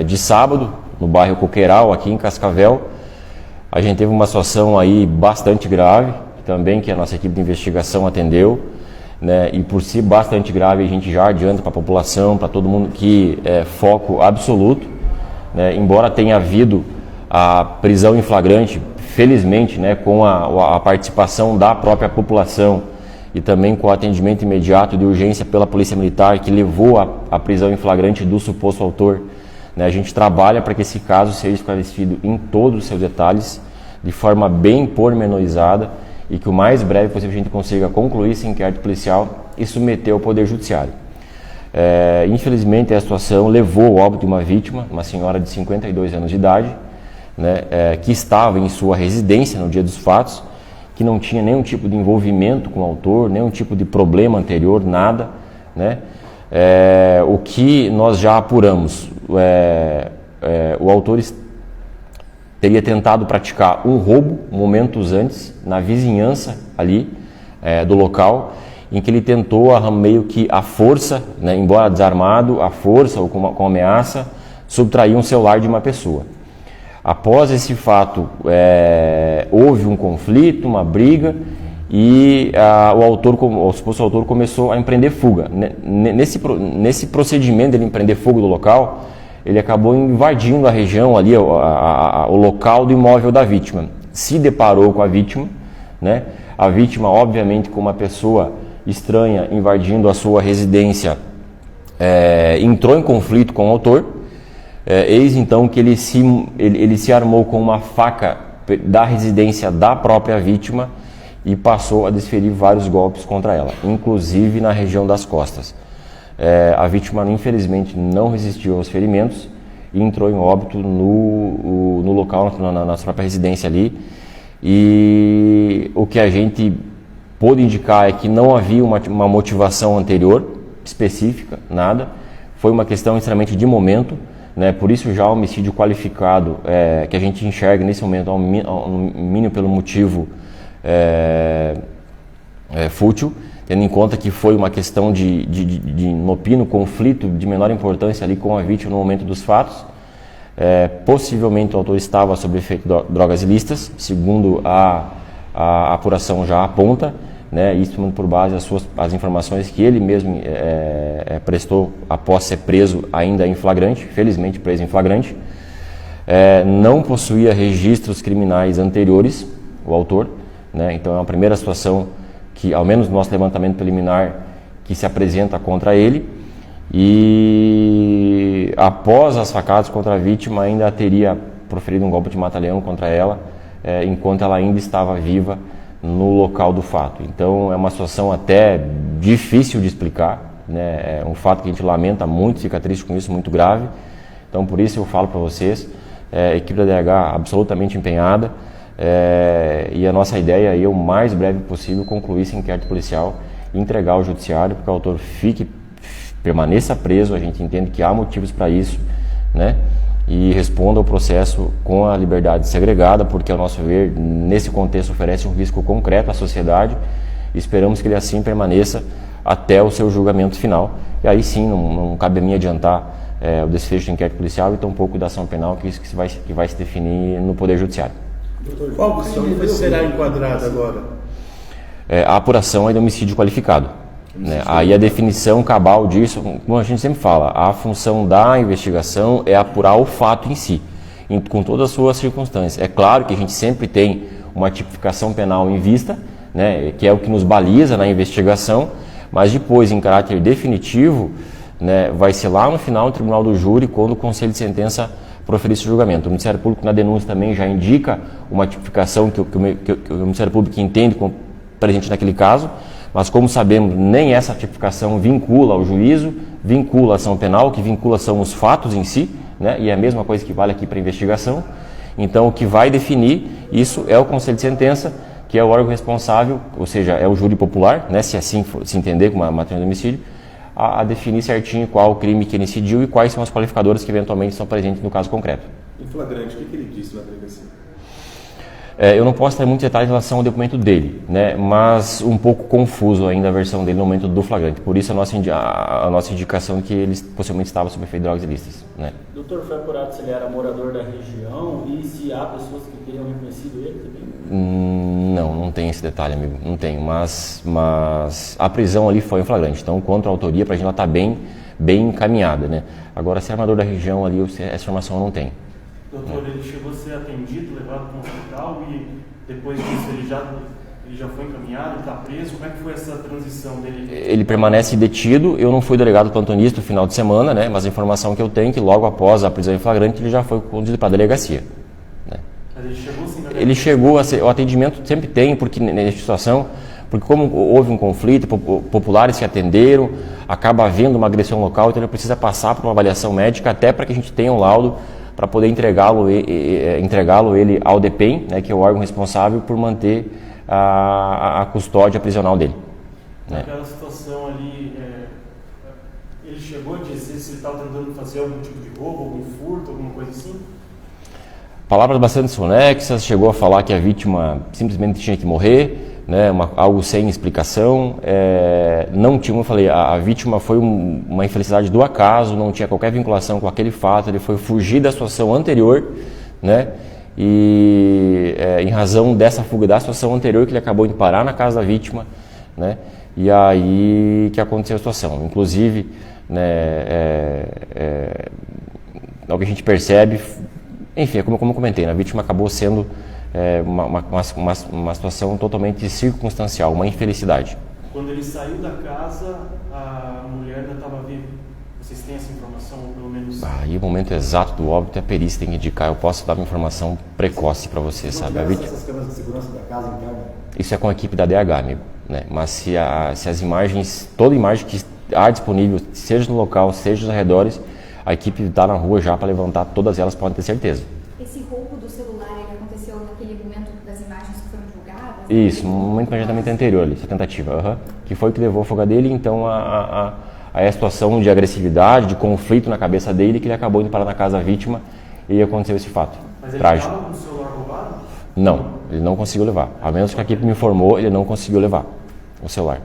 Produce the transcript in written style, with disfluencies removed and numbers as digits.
de sábado, no bairro Coqueiral, aqui em Cascavel. A gente teve uma situação aí bastante grave, também que a nossa equipe de investigação atendeu, né? E por si bastante grave, a gente já adianta para a população, para todo mundo, que é foco absoluto, né? Embora tenha havido a prisão em flagrante, felizmente, né, com a participação da própria população e também com o atendimento imediato de urgência pela Polícia Militar, que levou à prisão em flagrante do suposto autor, né? A gente trabalha para que esse caso seja esclarecido em todos os seus detalhes, de forma bem pormenorizada, e que o mais breve possível a gente consiga concluir esse inquérito policial e submeter ao Poder Judiciário. Infelizmente, a situação levou ao óbito de uma vítima, uma senhora de 52 anos de idade, né, que estava em sua residência no dia dos fatos, que não tinha nenhum tipo de envolvimento com o autor, nenhum tipo de problema anterior, nada, né? O que nós já apuramos, o autor teria tentado praticar um roubo momentos antes, na vizinhança ali do local, em que ele tentou meio que à força, né, embora desarmado, à força ou com ameaça, subtrair um celular de uma pessoa. Após esse fato, houve um conflito, uma briga, e o suposto autor começou a empreender fuga. Nesse procedimento de ele empreender fuga do local, ele acabou invadindo a região ali, o local do imóvel da vítima. Se deparou com a vítima, né? A vítima, obviamente, com uma pessoa estranha invadindo a sua residência, entrou em conflito com o autor. Eis então que ele se armou com uma faca da residência da própria vítima e passou a desferir vários golpes contra ela, inclusive na região das costas. A vítima, infelizmente, não resistiu aos ferimentos e entrou em óbito no local, na sua própria residência ali. E o que a gente pôde indicar é que não havia uma motivação anterior específica, nada. Foi uma questão extremamente de momento, né? Por isso já o homicídio qualificado, que a gente enxerga nesse momento ao mínimo pelo motivo fútil, tendo em conta que foi uma questão de inopino, conflito de menor importância ali com a vítima no momento dos fatos. Possivelmente o autor estava sob efeito de drogas ilícitas, segundo a apuração já aponta, né? Isso por base das informações que ele mesmo prestou após ser preso ainda em flagrante, felizmente preso em flagrante. Não possuía registros criminais anteriores, o autor, né? Então é uma primeira situação que, ao menos no nosso levantamento preliminar, que se apresenta contra ele. E após as facadas contra a vítima, ainda teria proferido um golpe de mata-leão contra ela, enquanto ela ainda estava viva no local do fato. Então é uma situação até difícil de explicar, né? É um fato que a gente lamenta muito, fica triste com isso, muito grave. Então por isso eu falo para vocês, a equipe da DH absolutamente empenhada, e a nossa ideia é o mais breve possível concluir esse inquérito policial e entregar ao judiciário, porque o autor permaneça preso. A gente entende que há motivos para isso, né? E responda ao processo com a liberdade segregada, porque, ao nosso ver, nesse contexto oferece um risco concreto à sociedade. Esperamos que ele assim permaneça até o seu julgamento final. E aí sim, não cabe a mim adiantar o desfecho do inquérito policial e tampouco da ação penal, que isso que vai se definir no Poder Judiciário. Qual crime será enquadrado agora? A apuração é de homicídio qualificado. Né? Aí a definição cabal disso, como a gente sempre fala, a função da investigação é apurar o fato em si, com todas as suas circunstâncias. É claro que a gente sempre tem uma tipificação penal em vista, né, que é o que nos baliza na investigação, mas depois, em caráter definitivo, né, vai ser lá no final do tribunal do júri, quando o conselho de sentença proferir esse julgamento. O Ministério Público, na denúncia, também já indica uma tipificação que o Ministério Público entende como presente naquele caso, mas, como sabemos, nem essa tipificação vincula ao juízo, vincula a ação penal, o que vincula são os fatos em si, né? E é a mesma coisa que vale aqui para a investigação. Então, o que vai definir isso é o Conselho de Sentença, que é o órgão responsável, ou seja, é o júri popular, né? Se assim for, se entender como uma matéria de homicídio, a definir certinho qual o crime que ele incidiu e quais são as qualificadoras que eventualmente estão presentes no caso concreto. Em flagrante, o que ele disse na delegacia? Eu não posso ter muitos detalhes em relação ao depoimento dele, né? Mas um pouco confuso ainda a versão dele no momento do flagrante. Por isso a nossa indicação é que ele possivelmente estava sob efeito de drogas ilícitas, né? Doutor, foi apurado se ele era morador da região e se há pessoas que teriam reconhecido ele também? Não tem esse detalhe, amigo, não tem. Mas a prisão ali foi em flagrante. Então, quanto à autoria, para a gente ela está bem encaminhada, né? Agora, se é morador da região ali, essa informação eu não tenho. Doutor, ele chegou a ser atendido, levado para um hospital e depois disso ele já foi encaminhado, está preso? Como é que foi essa transição dele? Ele permanece detido. Eu não fui delegado plantonista no final de semana, né? Mas a informação que eu tenho é que logo após a prisão em flagrante ele já foi conduzido para a delegacia. Né? Mas ele chegou sem delegacia? Ele chegou a ser, o atendimento sempre tem, porque nessa situação, porque como houve um conflito, populares se atenderam, acaba havendo uma agressão local, então ele precisa passar por uma avaliação médica até para que a gente tenha um laudo para poder entregá-lo ele ao DEPEN, né, que é o órgão responsável por manter a custódia prisional dele. Naquela situação ali, ele chegou a dizer se ele estava tentando fazer algum tipo de roubo, algum furto, alguma coisa assim? Palavras bastante desconexas, chegou a falar que a vítima simplesmente tinha que morrer, né, algo sem explicação. Não tinha, como eu falei, a vítima foi uma infelicidade do acaso, não tinha qualquer vinculação com aquele fato, ele foi fugir da situação anterior, né, e em razão dessa fuga da situação anterior que ele acabou indo parar na casa da vítima, né, e aí que aconteceu a situação. Inclusive, né, o que a gente percebe, enfim, como eu comentei, a vítima acabou sendo uma situação totalmente circunstancial, uma infelicidade. Quando ele saiu da casa, a mulher ainda estava viva. Vocês têm essa informação, ou pelo menos... E o momento exato do óbito a perícia tem que indicar. Eu posso dar uma informação precoce para você, sabe? Essas câmeras de segurança da casa interna? Isso é com a equipe da DH, amigo. Né? Mas se as imagens, toda imagem que há disponível, seja no local, seja nos arredores, a equipe está na rua já para levantar todas elas, podem ter certeza. Esse roubo do celular, ele aconteceu naquele momento das imagens que foram divulgadas? Isso, um momento imediatamente anterior ali, essa tentativa, que foi o que levou a fuga dele, então a situação de agressividade, de conflito na cabeça dele, que ele acabou indo parar na casa da vítima e aconteceu esse fato. Mas ele trágico. estava com o celular roubado? Não, ele não conseguiu levar. A menos que a equipe me informou, ele não conseguiu levar o celular.